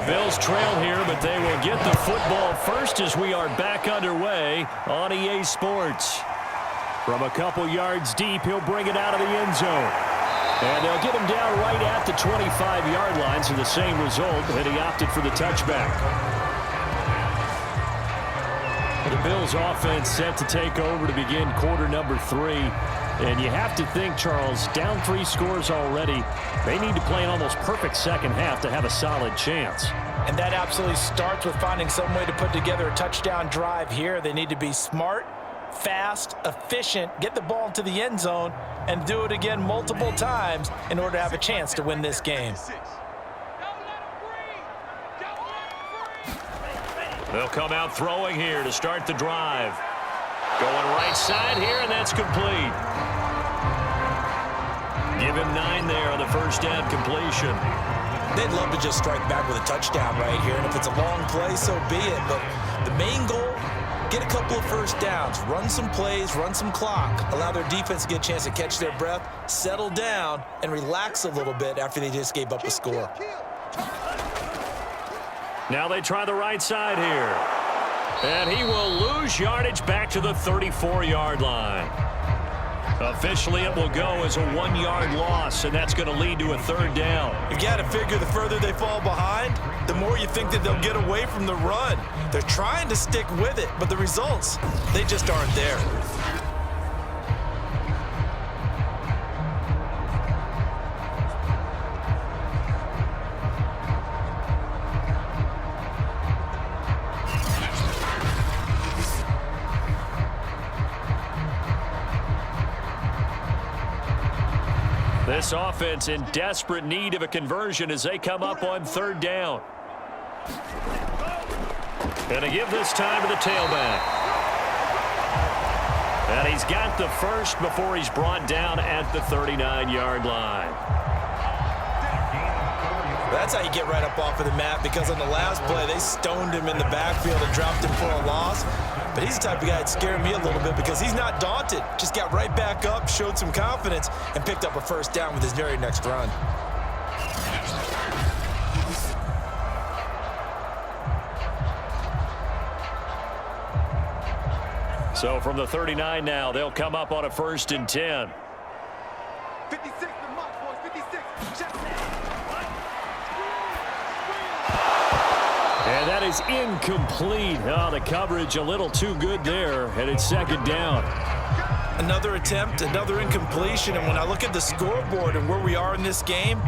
Bills trail here, but they will get the football first as we are back underway on EA Sports. From a couple yards deep, he'll bring it out of the end zone. And they'll get him down right at the 25-yard line, so the same result, and he opted for the touchback. The Bills offense set to take over to begin quarter number 3. And you have to think, Charles, down 3 scores already. They need to play an almost perfect second half to have a solid chance. And that absolutely starts with finding some way to put together a touchdown drive here. They need to be smart, fast, efficient, get the ball into the end zone, and do it again multiple times in order to have a chance to win this game. They'll come out throwing here to start the drive. Going right side here, and that's complete. Give him 9 there on the first down completion. They'd love to just strike back with a touchdown right here, and if it's a long play, so be it. But the main goal, get a couple of first downs, run some plays, run some clock, allow their defense to get a chance to catch their breath, settle down, and relax a little bit after they just gave up a score. Now they try the right side here. And he will lose yardage back to the 34-yard line. Officially, it will go as a 1-yard loss, and that's going to lead to a 3rd down. You've got to figure the further they fall behind, the more you think that they'll get away from the run. They're trying to stick with it, but the results, they just aren't there. This offense in desperate need of a conversion as they come up on 3rd down. And to give this time to the tailback. And he's got the first before he's brought down at the 39-yard line. That's how you get right up off of the mat, because on the last play, they stoned him in the backfield and dropped him for a loss. But he's the type of guy that scared me a little bit because he's not daunted. Just got right back up, showed some confidence, and picked up a first down with his very next run. So from the 39 now, they'll come up on a 1st and 10. 56 to mark, boys. 56. Check. And that is incomplete. Oh, the coverage a little too good there, and it's 2nd down. Another attempt, another incompletion, and when I look at the scoreboard and where we are in this game,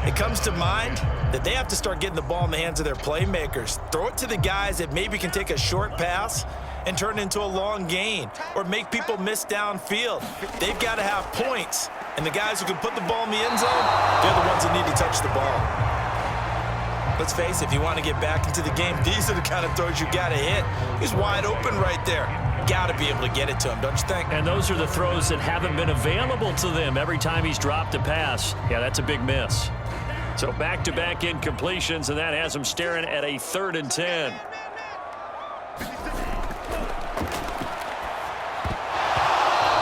it comes to mind that they have to start getting the ball in the hands of their playmakers. Throw it to the guys that maybe can take a short pass and turn it into a long gain or make people miss downfield. They've got to have points, and the guys who can put the ball in the end zone, they're the ones that need to touch the ball. Let's face it, if you want to get back into the game, these are the kind of throws you got to hit. He's wide open right there. Got to be able to get it to him, don't you think? And those are the throws that haven't been available to them every time he's dropped a pass. Yeah, that's a big miss. So back-to-back incompletions, and that has him staring at a 3rd and 10.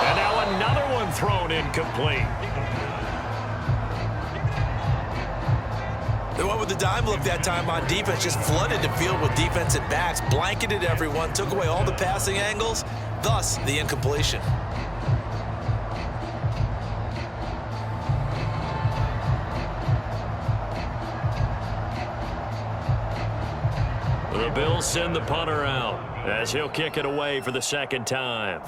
And now another one thrown incomplete. They went with the dime look that time on defense, just flooded the field with defensive backs, blanketed everyone, took away all the passing angles, thus the incompletion. The Bills send the punter out as he'll kick it away for the 2nd time.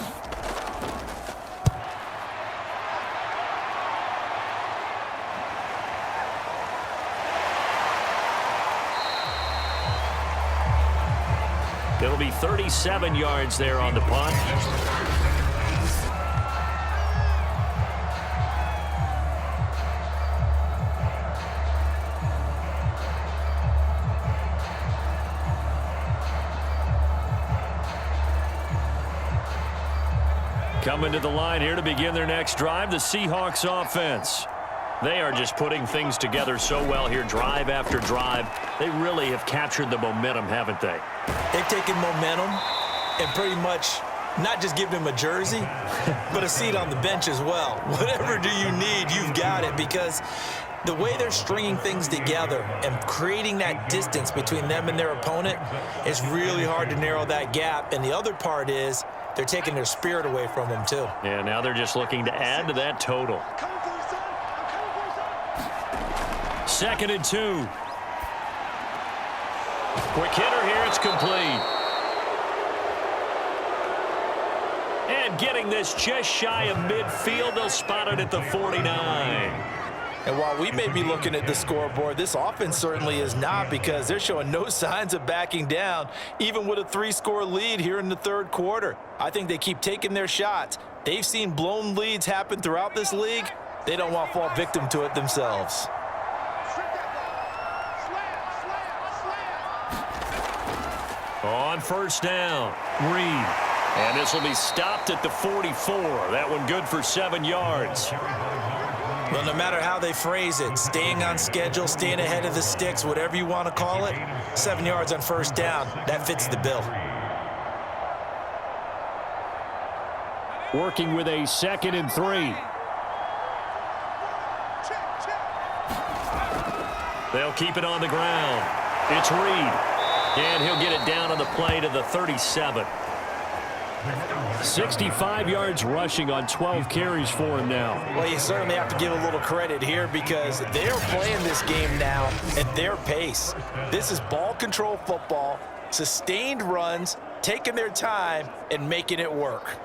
It'll be 37 yards there on the punt. Coming to the line here to begin their next drive, the Seahawks offense. They are just putting things together so well here, drive after drive. They really have captured the momentum, haven't they? They've taken momentum and pretty much not just given him a jersey, but a seat on the bench as well. Whatever do you need, you've got it, because The way they're stringing things together and creating that distance between them and their opponent is really hard to narrow that gap. And the other part is they're taking their spirit away from them, too. Yeah, now they're just looking to add to that total. 2nd and 2. Quick hitter here. It's complete. And getting this just shy of midfield. They'll spot it at the 49. And while we may be looking at the scoreboard, this offense certainly is not, because they're showing no signs of backing down, even with a 3-score lead here in the 3rd quarter. I think they keep taking their shots. They've seen blown leads happen throughout this league. They don't want to fall victim to it themselves. On 1st down, Reed. And this will be stopped at the 44. That one good for 7 yards. Well, no matter how they phrase it, staying on schedule, staying ahead of the sticks, whatever you want to call it, 7 yards on 1st down, that fits the bill. Working with a 2nd and 3. They'll keep it on the ground. It's Reed. And he'll get it down on the play to the 37. 65 yards rushing on 12 carries for him now. Well, you certainly have to give a little credit here, because they're playing this game now at their pace. This is ball control football, sustained runs, taking their time and making it work.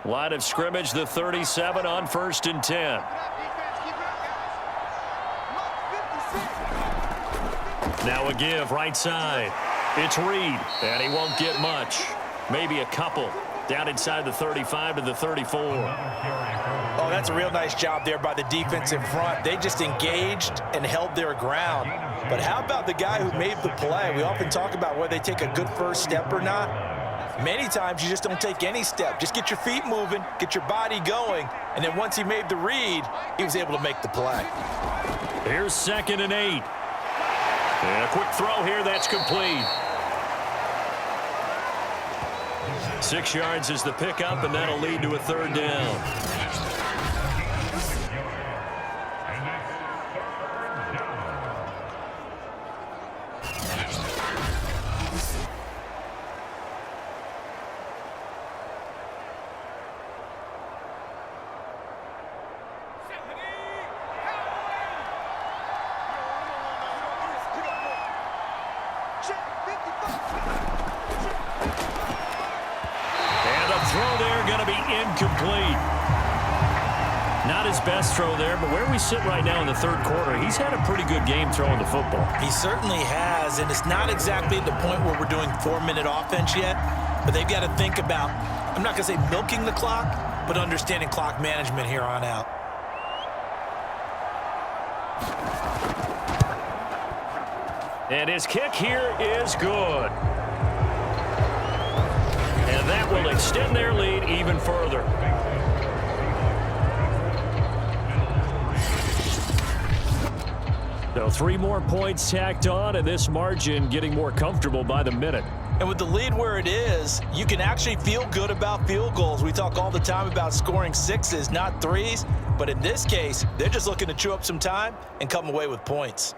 Line of scrimmage, the 37 on 1st and 10. Now a give right side. It's Reed, and he won't get much. Maybe a couple. Down inside the 35 to the 34. Oh, that's a real nice job there by the defense in front. They just engaged and held their ground. But how about the guy who made the play? We often talk about whether they take a good first step or not. Many times you just don't take any step. Just get your feet moving, get your body going, and then once he made the read, he was able to make the play. Here's 2nd and 8. And a quick throw here, that's complete. 6 yards is the pickup, and that'll lead to a 3rd down. Incomplete. Not his best throw there, but where we sit right now in the 3rd quarter, he's had a pretty good game throwing the football. He certainly has, and it's not exactly at the point where we're doing 4-minute offense yet, but they've got to think about, I'm not going to say milking the clock, but understanding clock management here on out. And his kick here is good. And that will extend their lead even further. So 3 more points tacked on, and this margin getting more comfortable by the minute. And with the lead where it is, you can actually feel good about field goals. We talk all the time about scoring 6s, not 3s. But in this case, they're just looking to chew up some time and come away with points.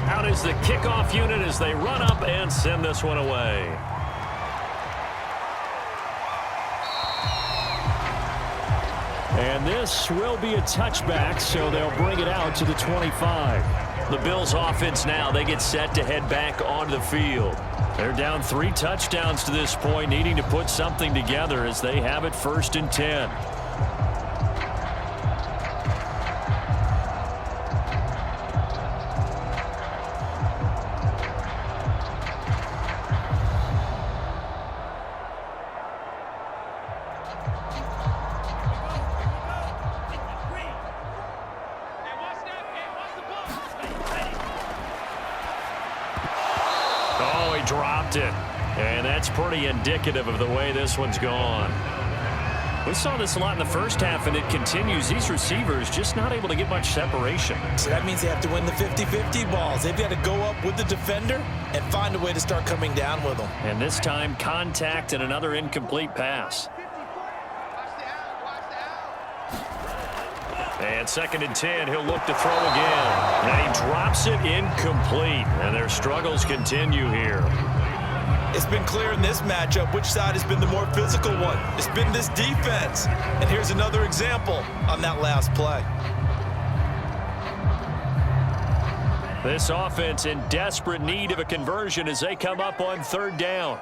Out is the kickoff unit as they run up and send this one away. And this will be a touchback, so they'll bring it out to the 25. The Bills offense now, they get set to head back onto the field. They're down 3 touchdowns to this point, needing to put something together as they have it 1st and 10. Dropped it. And that's pretty indicative of the way this one's gone. We saw this a lot in the first half, and it continues. These receivers just not able to get much separation. So that means they have to win the 50-50 balls. They've got to go up with the defender and find a way to start coming down with them. And this time, contact and another incomplete pass. And 2nd and 10, he'll look to throw again. And he drops it incomplete. And their struggles continue here. It's been clear in this matchup which side has been the more physical one. It's been this defense. And here's another example on that last play. This offense in desperate need of a conversion as they come up on 3rd down.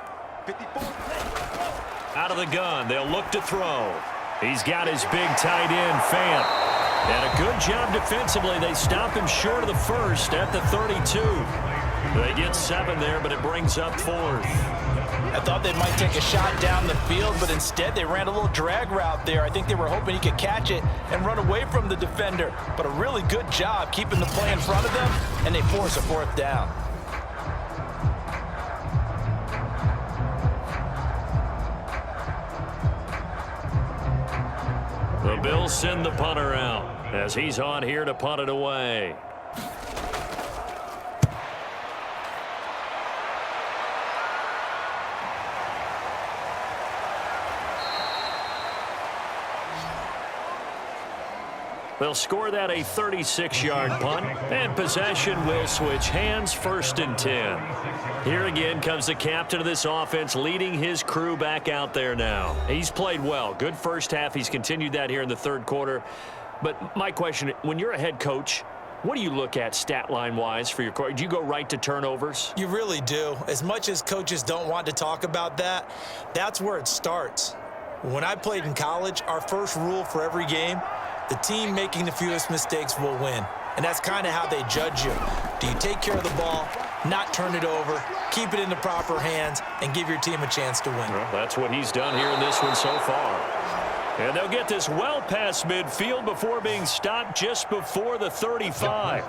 Out of the gun, they'll look to throw. He's got his big tight end, Fant. And a good job defensively. They stop him short of the first at the 32. They get 7 there, but it brings up 4th. I thought they might take a shot down the field, but instead they ran a little drag route there. I think they were hoping he could catch it and run away from the defender. But a really good job keeping the play in front of them, and they force a 4th down. The Bills send the punter out as he's on here to punt it away. They'll score that a 36-yard punt, and possession will switch hands, 1st and 10. Here again comes the captain of this offense leading his crew back out there now. He's played well. Good first half. He's continued that here in the 3rd quarter. But my question, when you're a head coach, what do you look at stat line-wise for your coach? Do you go right to turnovers? You really do. As much as coaches don't want to talk about that, that's where it starts. When I played in college, our first rule for every game, the team making the fewest mistakes will win. And that's kind of how they judge you. Do you take care of the ball, not turn it over, keep it in the proper hands, and give your team a chance to win? Well, that's what he's done here in this one so far. And they'll get this well past midfield before being stopped just before the 35.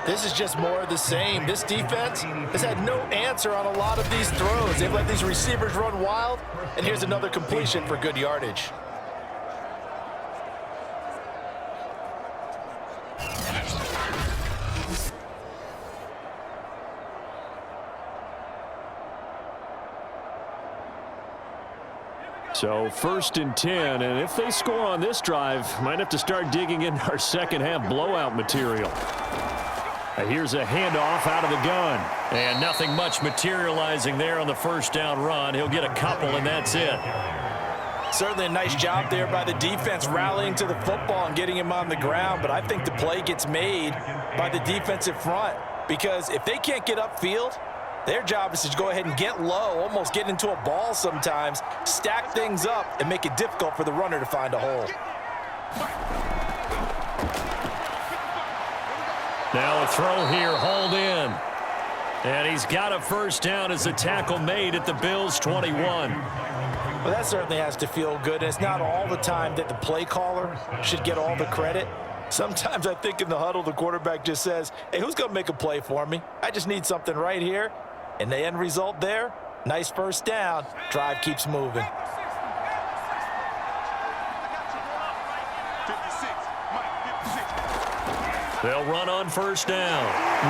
This is just more of the same. This defense has had no answer on a lot of these throws. They've let these receivers run wild, and here's another completion for good yardage. So 1st and 10, and if they score on this drive, might have to start digging in our second half blowout material. Here's a handoff out of the gun, and nothing much materializing there on the 1st down run. He'll get a couple, and that's it. Certainly a nice job there by the defense rallying to the football and getting him on the ground, but I think the play gets made by the defensive front, because if they can't get upfield, their job is to go ahead and get low, almost get into a ball sometimes, stack things up, and make it difficult for the runner to find a hole. Now a throw here, hauled in. And he's got a 1st down as the tackle made at the Bills' 21. Well, that certainly has to feel good. And it's not all the time that the play caller should get all the credit. Sometimes I think in the huddle, the quarterback just says, hey, who's going to make a play for me? I just need something right here. And the end result there, nice 1st down. Drive keeps moving. They'll run on 1st down.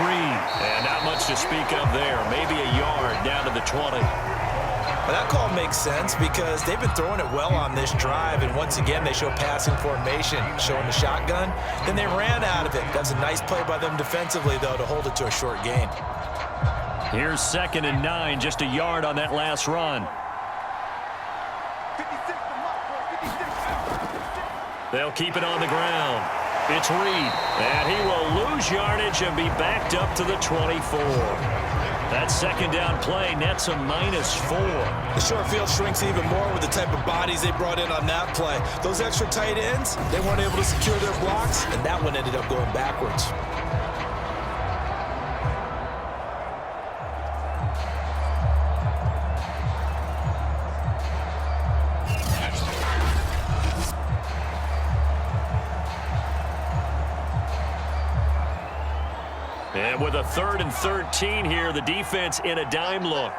Reed, and not much to speak of there. Maybe a yard down to the 20. Well, that call makes sense because they've been throwing it well on this drive, and once again they show passing formation, showing the shotgun. Then they ran out of it. That's a nice play by them defensively, though, to hold it to a short gain. Here's 2nd and 9, just a yard on that last run. 56 to mark, boys, 56. They'll keep it on the ground. It's Reed, and he will lose yardage and be backed up to the 24. That 2nd down play nets a -4. The short field shrinks even more with the type of bodies they brought in on that play. Those extra tight ends, they weren't able to secure their blocks, and that one ended up going backwards. And with a 3rd and 13 here, the defense in a dime look.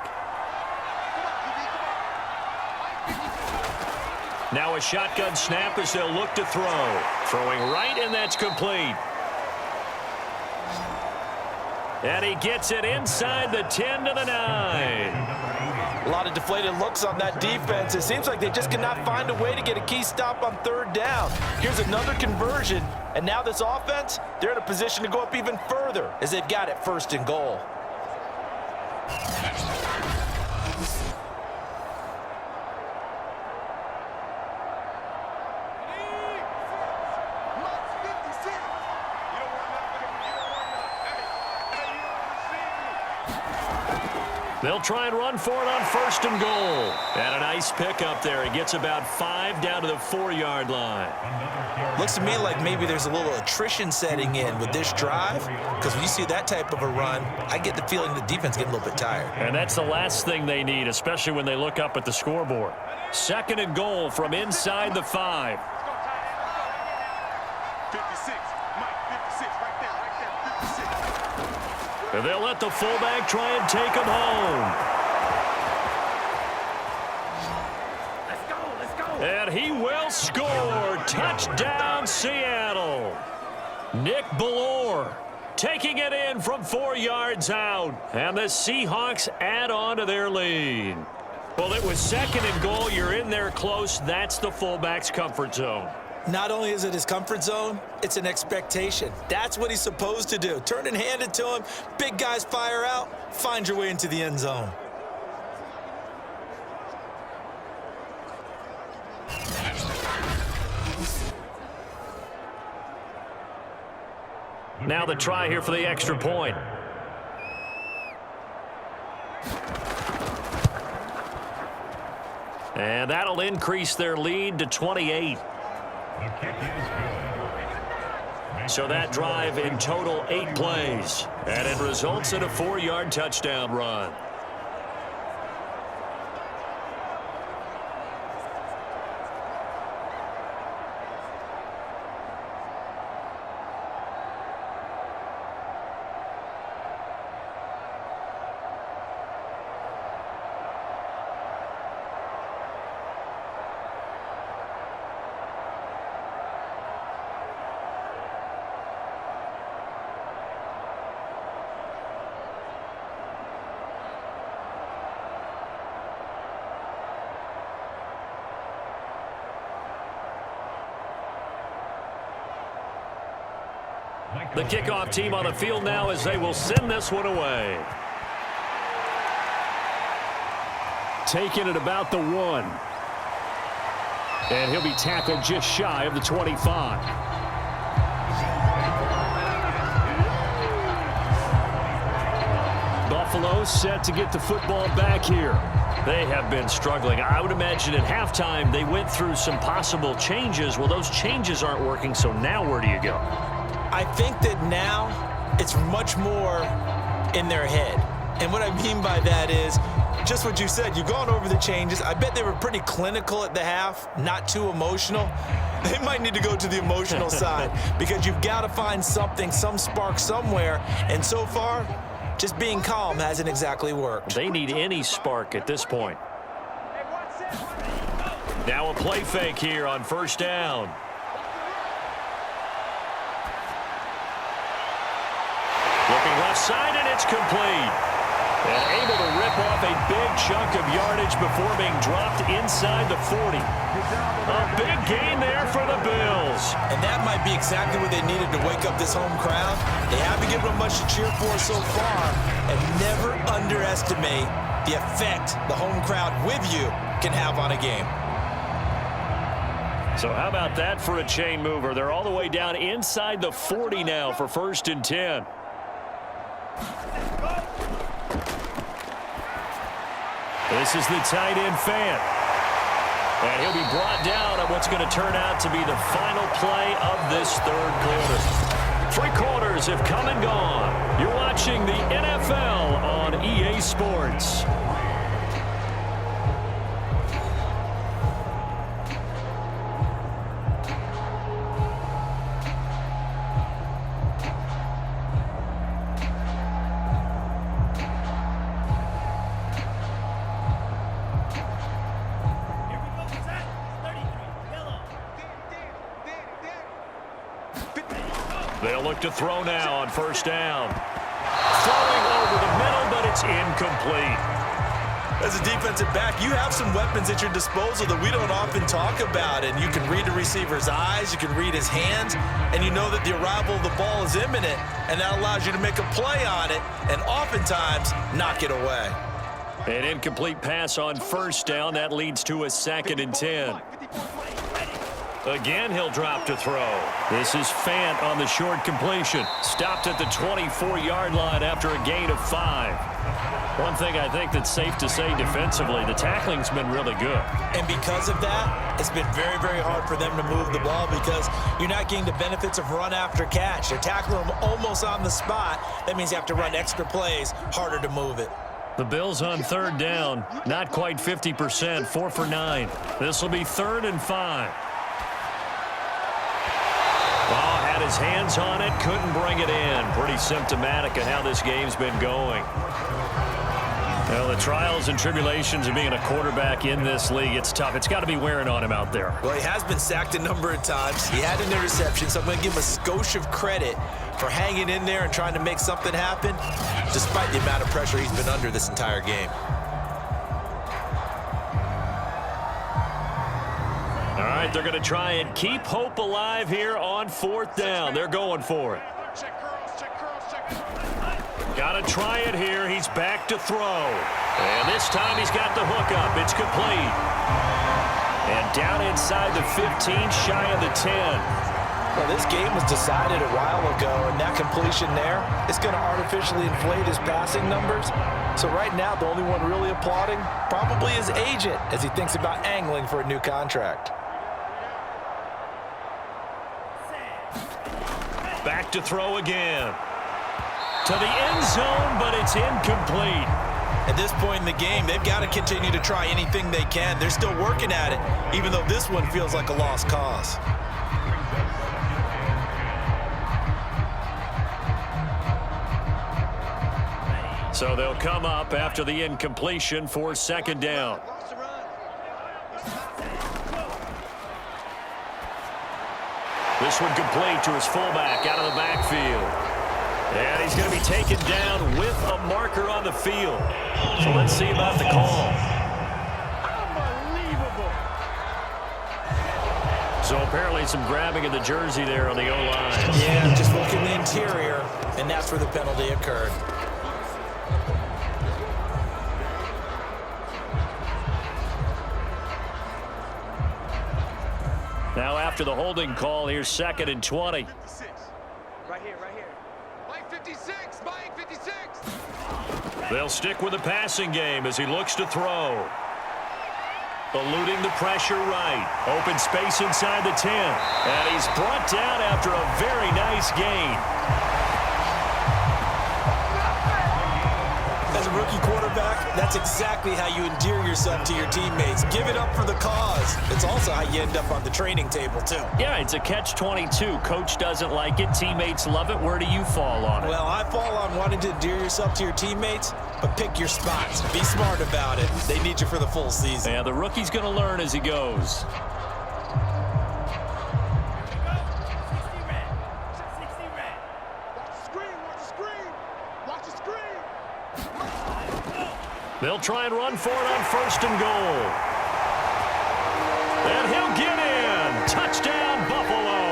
Now a shotgun snap as they'll look to throw. Throwing right, and that's complete. And he gets it inside the 10 to the 9. A lot of deflated looks on that defense. It seems like they just cannot find a way to get a key stop on third down. Here's another conversion, and now this offense, they're in a position to go up even further as they've got it 1st and goal. They'll try and run for it on 1st and goal. And a nice pickup there. He gets about 5 down to the 4-yard line. Looks to me like maybe there's a little attrition setting in with this drive, because when you see that type of a run, I get the feeling the defense getting a little bit tired. And that's the last thing they need, especially when they look up at the scoreboard. 2nd and goal from inside the 5. 56. Mike, 56. Right there. 56. And they'll let the fullback try and take him home. And he will score. Touchdown, Seattle. Nick Ballore taking it in from 4 yards out. And the Seahawks add on to their lead. Well, it was 2nd and goal. You're in there close. That's the fullback's comfort zone. Not only is it his comfort zone, it's an expectation. That's what he's supposed to do. Turn and hand it to him. Big guys fire out. Find your way into the end zone. Now the try here for the extra point. And that'll increase their lead to 28. So that drive in total 8 plays. And it results in a 4-yard touchdown run. The kickoff team on the field now as they will send this one away. Taking it about the 1. And he'll be tackled just shy of the 25. Buffalo set to get the football back here. They have been struggling. I would imagine at halftime they went through some possible changes. Well, those changes aren't working, so now where do you go? I think that now it's much more in their head. And what I mean by that is just what you said. You've gone over the changes. I bet they were pretty clinical at the half, not too emotional. They might need to go to the emotional side because you've got to find something, some spark somewhere. And so far, just being calm hasn't exactly worked. They need any spark at this point. Now a play fake here on 1st down. Looking left side, and it's complete. And able to rip off a big chunk of yardage before being dropped inside the 40. A big gain there for the Bills. And that might be exactly what they needed to wake up this home crowd. They haven't given them much to cheer for so far. And never underestimate the effect the home crowd with you can have on a game. So how about that for a chain mover? They're all the way down inside the 40 now for 1st and 10. This is the tight end Fant. And he'll be brought down on what's going to turn out to be the final play of this 3rd quarter. 3 quarters have come and gone. You're watching the NFL on EA Sports. They'll look to throw now on first down. Throwing over the middle, but it's incomplete. As a defensive back, you have some weapons at your disposal that we don't often talk about. And you can read the receiver's eyes, you can read his hands, and you know that the arrival of the ball is imminent, and that allows you to make a play on it and oftentimes knock it away. An incomplete pass on first down. That leads to a 2nd and 10. Again, he'll drop to throw. This is Fant on the short completion. Stopped at the 24-yard line after a gain of 5. One thing I think that's safe to say defensively, the tackling's been really good. And because of that, it's been very, very hard for them to move the ball because you're not getting the benefits of run after catch. They're tackling them almost on the spot. That means you have to run extra plays, harder to move it. The Bills on 3rd down, not quite 50%, 4 for 9. This will be 3rd and 5. Ball had his hands on it, couldn't bring it in. Pretty symptomatic of how this game's been going. Well, the trials and tribulations of being a quarterback in this league, it's tough. It's got to be wearing on him out there. Well, he has been sacked a number of times. He had an interception, so I'm going to give him a skosh of credit for hanging in there and trying to make something happen, despite the amount of pressure he's been under this entire game. All right, they're going to try and keep hope alive here on 4th down. They're going for it. Got to try it here. He's back to throw. And this time he's got the hook up. It's complete. And down inside the 15, shy of the 10. Well, this game was decided a while ago, and that completion there is going to artificially inflate his passing numbers. So right now, the only one really applauding probably his agent as he thinks about angling for a new contract. Back to throw again. To the end zone, but it's incomplete. At this point in the game, they've got to continue to try anything they can. They're still working at it, even though this one feels like a lost cause. So they'll come up after the incompletion for 2nd down. This one complete to his fullback out of the backfield. And he's going to be taken down with a marker on the field. So let's see about the call. Unbelievable. So apparently some grabbing of the jersey there on the O-line. Yeah, just look in the interior, and that's where the penalty occurred. Now after the holding call, here's 2nd and 20. 56. Right here, right here. Mike 56, Mike 56. They'll stick with the passing game as he looks to throw. Eluding the pressure right. Open space inside the 10. And he's brought down after a very nice gain. As a rookie quarterback, that's exactly how you endear yourself to your teammates. Give it up for the cause. It's also how you end up on the training table, too. Yeah, it's a catch-22. Coach doesn't like it. Teammates love it. Where do you fall on it? Well, I fall on wanting to endear yourself to your teammates, but pick your spots. Be smart about it. They need you for the full season. Yeah, the rookie's going to learn as he goes. They'll try and run for it on 1st and goal. And he'll get in. Touchdown, Buffalo.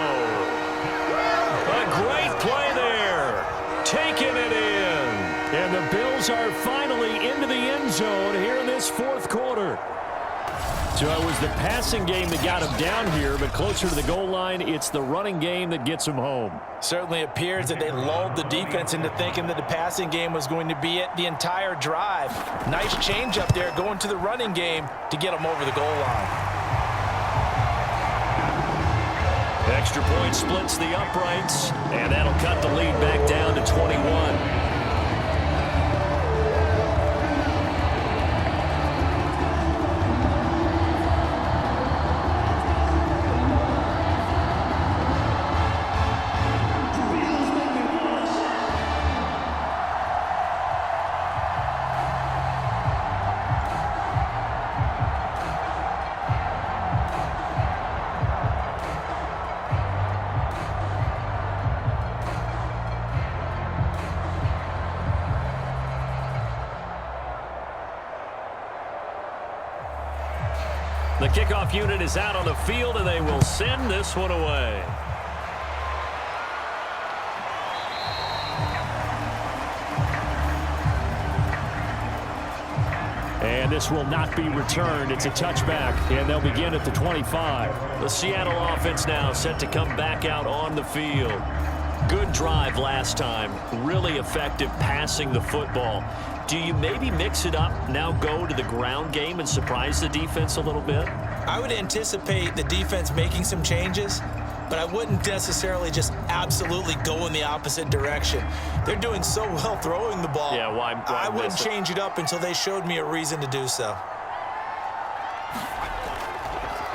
A great play there. Taking it in. And the Bills are finally into the end zone here in this 4th quarter. So it was the passing game that got him down here, but closer to the goal line, it's the running game that gets him home. Certainly appears that they lulled the defense into thinking that the passing game was going to be it the entire drive. Nice change up there going to the running game to get them over the goal line. Extra point splits the uprights, and that'll cut the lead back down to 21. The kickoff unit is out on the field, and they will send this one away. And this will not be returned. It's a touchback, and they'll begin at the 25. The Seattle offense now set to come back out on the field. Good drive last time. Really effective passing the football. Do you maybe mix it up, now go to the ground game and surprise the defense a little bit? I would anticipate the defense making some changes, but I wouldn't necessarily just absolutely go in the opposite direction. They're doing so well throwing the ball. Yeah, why I wouldn't change it up until they showed me a reason to do so.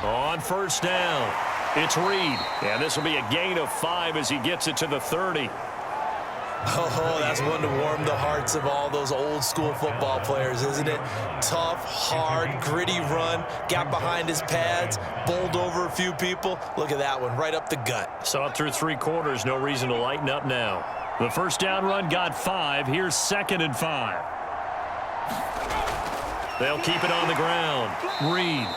On first down, it's Reed. And this will be a gain of 5 as he gets it to the 30. Oh, that's one to warm the hearts of all those old school football players, isn't it? Tough, hard, gritty run, got behind his pads, bowled over a few people. Look at that one, right up the gut. Saw it through 3 quarters, no reason to lighten up now. The first down run got 5. Here's 2nd and 5. They'll keep it on the ground. Reed.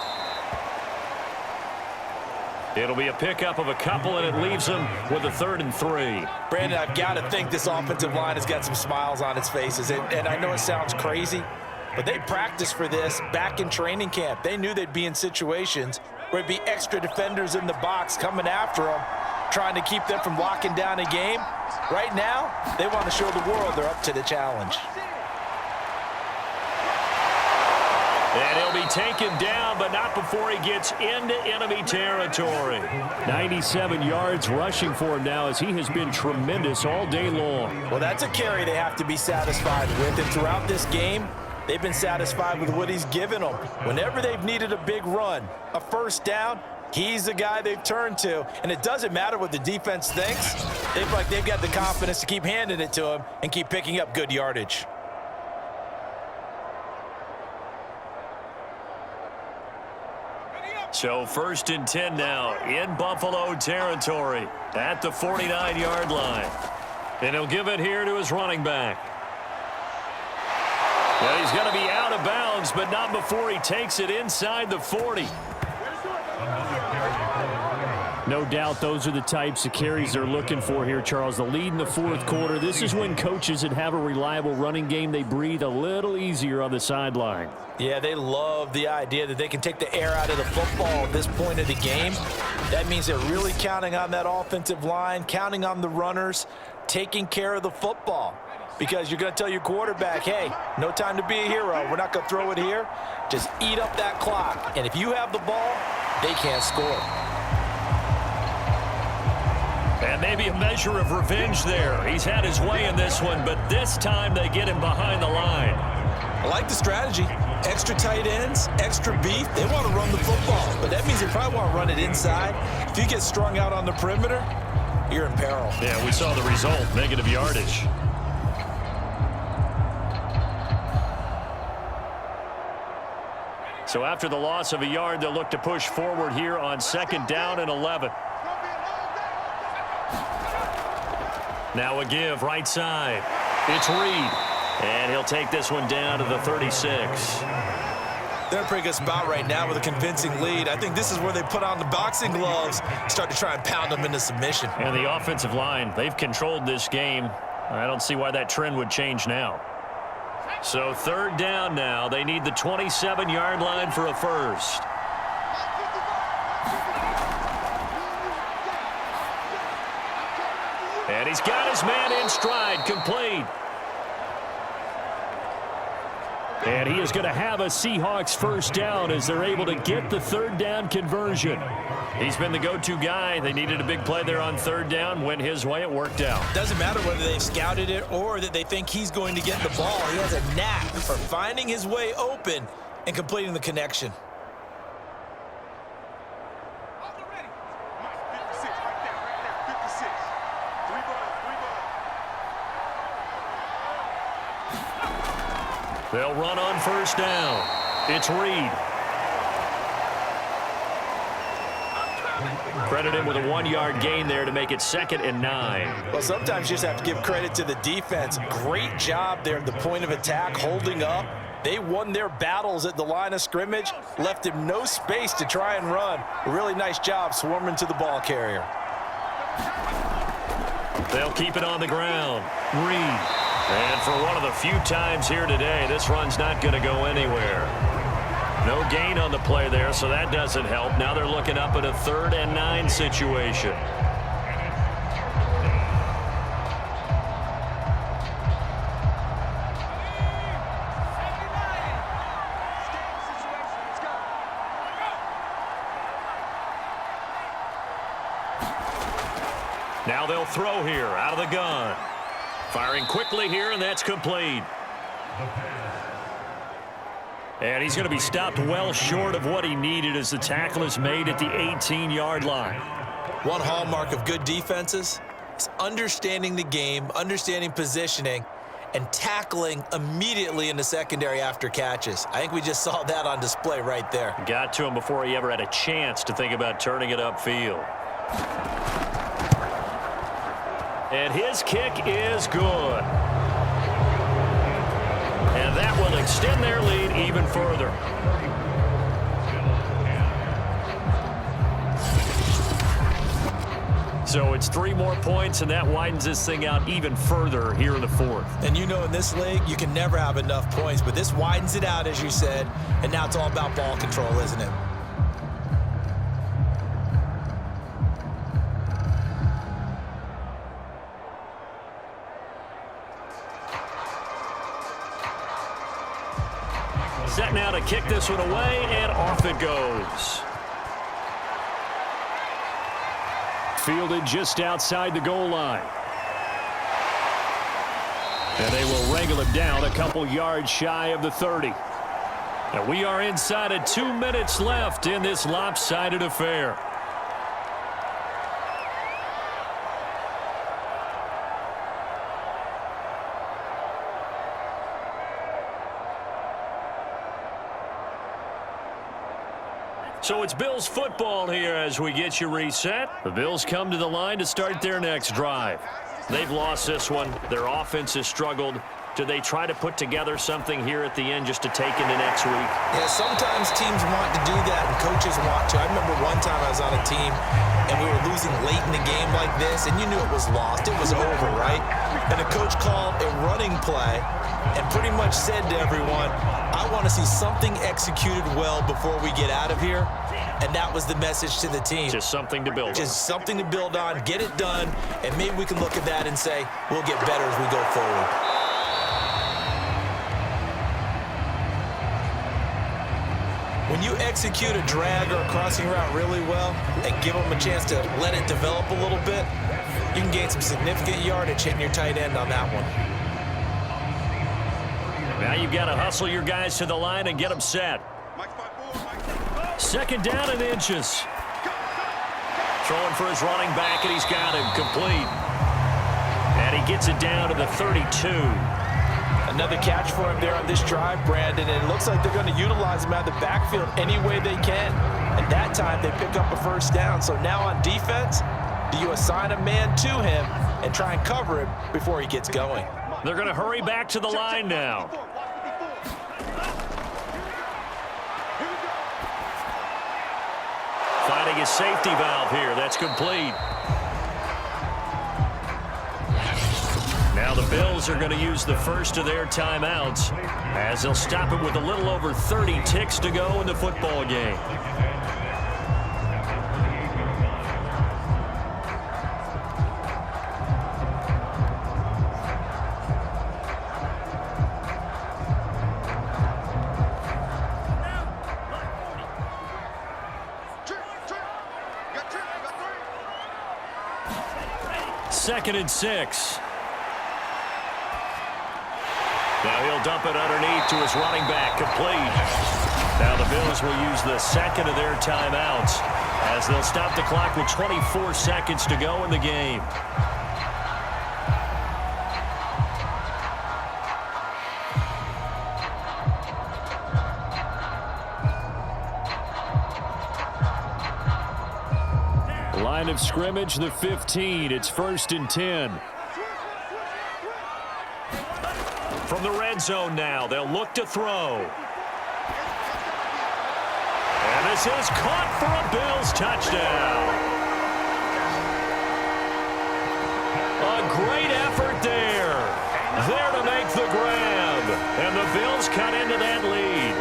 It'll be a pickup of a couple, and it leaves them with a 3rd and 3. Brandon, I've got to think this offensive line has got some smiles on its faces. And I know it sounds crazy, but they practiced for this back in training camp. They knew they'd be in situations where it'd be extra defenders in the box coming after them, trying to keep them from locking down a game. Right now, they want to show the world they're up to the challenge. And he'll be taken down, but not before he gets into enemy territory. 97 yards rushing for him now as he has been tremendous all day long. Well, that's a carry they have to be satisfied with. And throughout this game, they've been satisfied with what he's given them. Whenever they've needed a big run, a first down, he's the guy they've turned to. And it doesn't matter what the defense thinks. They've got the confidence to keep handing it to him and keep picking up good yardage. So 1st and 10 now in Buffalo territory at the 49-yard line. And he'll give it here to his running back. Well, he's going to be out of bounds, but not before he takes it inside the 40. No doubt those are the types of carries they're looking for here, Charles. The lead in the 4th quarter. This is when coaches that have a reliable running game, they breathe a little easier on the sideline. Yeah, they love the idea that they can take the air out of the football at this point of the game. That means they're really counting on that offensive line, counting on the runners, taking care of the football. Because you're going to tell your quarterback, hey, no time to be a hero. We're not going to throw it here. Just eat up that clock. And if you have the ball, they can't score. And maybe a measure of revenge there. He's had his way in this one, but this time they get him behind the line. I like the strategy. Extra tight ends, extra beef. They want to run the football, but that means they probably want to run it inside. If you get strung out on the perimeter, you're in peril. Yeah, we saw the result, negative yardage. So after the loss of a yard, they'll look to push forward here on 2nd down and 11. Now a give right side. It's Reed. And he'll take this one down to the 36. They're in a pretty good spot right now with a convincing lead. I think this is where they put on the boxing gloves, start to try and pound them into submission. And the offensive line, they've controlled this game. I don't see why that trend would change now. So 3rd down now. They need the 27-yard line for a first. And he's got his man in stride, complete. And he is going to have a Seahawks first down as they're able to get the 3rd down conversion. He's been the go-to guy. They needed a big play there on 3rd down. Went his way. It worked out. Doesn't matter whether they've scouted it or that they think he's going to get the ball. He has a knack for finding his way open and completing the connection. They'll run on first down. It's Reed. Credit him with a 1-yard gain there to make it 2nd and 9. Well, sometimes you just have to give credit to the defense. Great job there at the point of attack, holding up, They won their battles at the line of scrimmage, left him no space to try and run. A really nice job swarming to the ball carrier. They'll keep it on the ground. Reed. And for one of the few times here today, this run's not going to go anywhere. No gain on the play there, so that doesn't help. Now they're looking up at a 3rd and 9 situation. Now they'll throw here out of the gun. Firing quickly here, and that's complete. And he's going to be stopped well short of what he needed as the tackle is made at the 18-yard line. One hallmark of good defenses is understanding the game, understanding positioning, and tackling immediately in the secondary after catches. I think we just saw that on display right there. Got to him before he ever had a chance to think about turning it upfield. And his kick is good. And that will extend their lead even further. So it's 3 more points, and that widens this thing out even further here in the 4th. And you know in this league, you can never have enough points, but this widens it out, as you said, and now it's all about ball control, isn't it? Set now to kick this one away, and off it goes. Fielded just outside the goal line. And they will wrangle him down a couple yards shy of the 30. And we are inside of 2 minutes left in this lopsided affair. So it's Bills football here as we get you reset. The Bills come to the line to start their next drive. They've lost this one. Their offense has struggled. Do they try to put together something here at the end just to take into next week? Yeah, sometimes teams want to do that and coaches want to. I remember one time I was on a team and we were losing late in the game like this, and you knew it was lost. It was over, right? And the coach called a running play and pretty much said to everyone, I want to see something executed well before we get out of here. And that was the message to the team. Just something to build on. Just something to build on, get it done, and maybe we can look at that and say, we'll get better as we go forward. When you execute a drag or a crossing route really well and give them a chance to let it develop a little bit, you can gain some significant yardage hitting your tight end on that one. Now you've got to hustle your guys to the line and get them set. 2nd down and inches. Throwing for his running back, and he's got him complete. And he gets it down to the 32. Another catch for him there on this drive, Brandon, and it looks like they're going to utilize him out of the backfield any way they can. And that time they pick up a 1st down. So now on defense, do you assign a man to him and try and cover him before he gets going? They're going to hurry back to the line now. Finding his safety valve here. That's complete. Now the Bills are going to use the first of their timeouts as they'll stop it with a little over 30 ticks to go in the football game. Second and 6. Now he'll dump it underneath to his running back, complete. Now the Bills will use the second of their timeouts as they'll stop the clock with 24 seconds to go in the game. Line of scrimmage, the 15. It's 1st and 10. from the red zone now. They'll look to throw. And this is caught for a Bills touchdown. A great effort there. There to make the grab. And the Bills cut into that lead.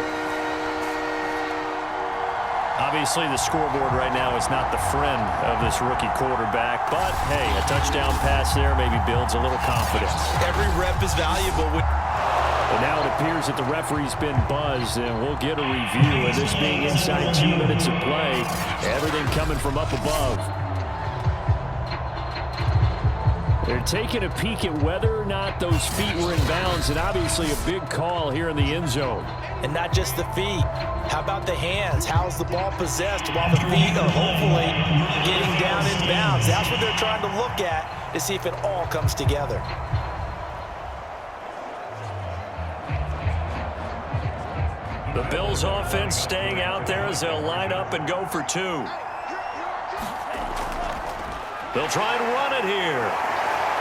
Obviously, the scoreboard right now is not the friend of this rookie quarterback. But, hey, a touchdown pass there maybe builds a little confidence. Every rep is valuable. And now it appears that the referee's been buzzed, and we'll get a review of this being inside 2 minutes of play. Everything coming from up above. They're taking a peek at whether or not those feet were in bounds, and obviously a big call here in the end zone. And not just the feet. How about the hands? How's the ball possessed while the feet are hopefully getting down in bounds? That's what they're trying to look at to see if it all comes together. The Bills offense staying out there as they'll line up and go for 2. They'll try and run it here.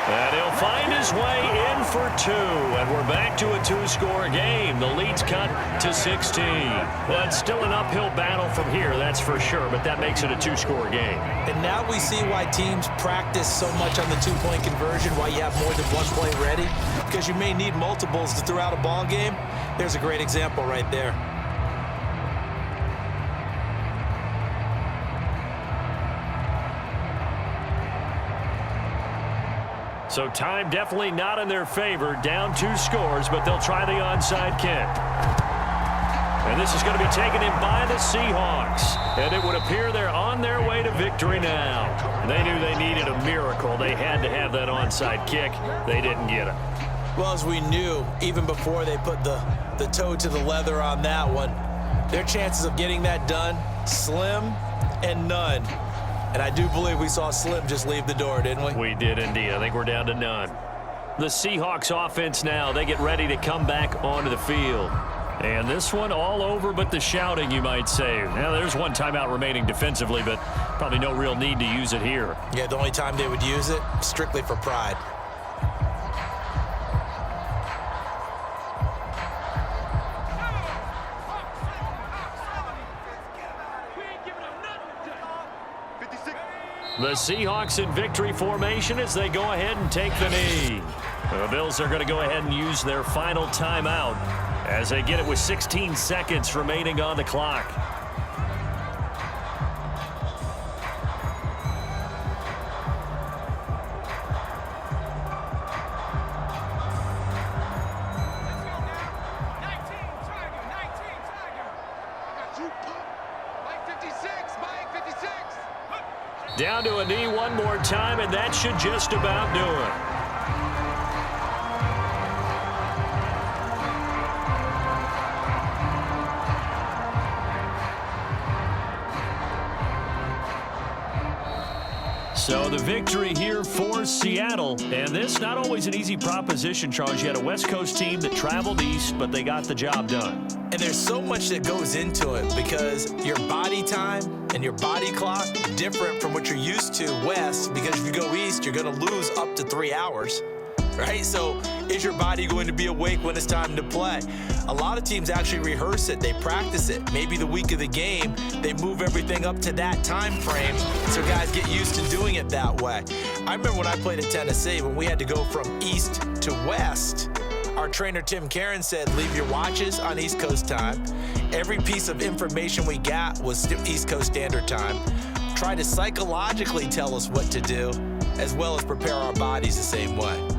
And he'll find his way in for 2. And we're back to a 2-score game. The lead's cut to 16. Well, it's still an uphill battle from here, that's for sure, but that makes it a 2-score game. And now we see why teams practice so much on the 2-point conversion, why you have more than one play ready, because you may need multiples to throw out a ball game. There's a great example right there. So time definitely not in their favor. Down 2 scores, but they'll try the onside kick. And this is going to be taken in by the Seahawks. And it would appear they're on their way to victory now. They knew they needed a miracle. They had to have that onside kick. They didn't get it. Well, as we knew, even before they put the toe to the leather on that one, their chances of getting that done, slim and none. And I do believe we saw Slim just leave the door, didn't we? We did indeed. I think we're down to none. The Seahawks offense now, they get ready to come back onto the field. And this one all over but the shouting, you might say. Now, there's one timeout remaining defensively, but probably no real need to use it here. Yeah, the only time they would use it, strictly for pride. The Seahawks in victory formation as they go ahead and take the knee. The Bills are going to go ahead and use their final timeout as they get it with 16 seconds remaining on the clock. Down to a knee one more time, and that should just about do it. So the victory here for Seattle. And this not always an easy proposition, Charles. You had a West Coast team that traveled east, but they got the job done. And there's so much that goes into it because your body time and your body clock different from what you're used to west, because if you go east, you're going to lose up to 3 hours, right? So is your body going to be awake when it's time to play? A lot of teams actually rehearse it. They practice it. Maybe the week of the game, they move everything up to that time frame so guys get used to doing it that way. I remember when I played at Tennessee, when we had to go from east to west, our trainer, Tim Karen, said, leave your watches on East Coast time. Every piece of information we got was East Coast Standard Time. Try to psychologically tell us what to do, as well as prepare our bodies the same way.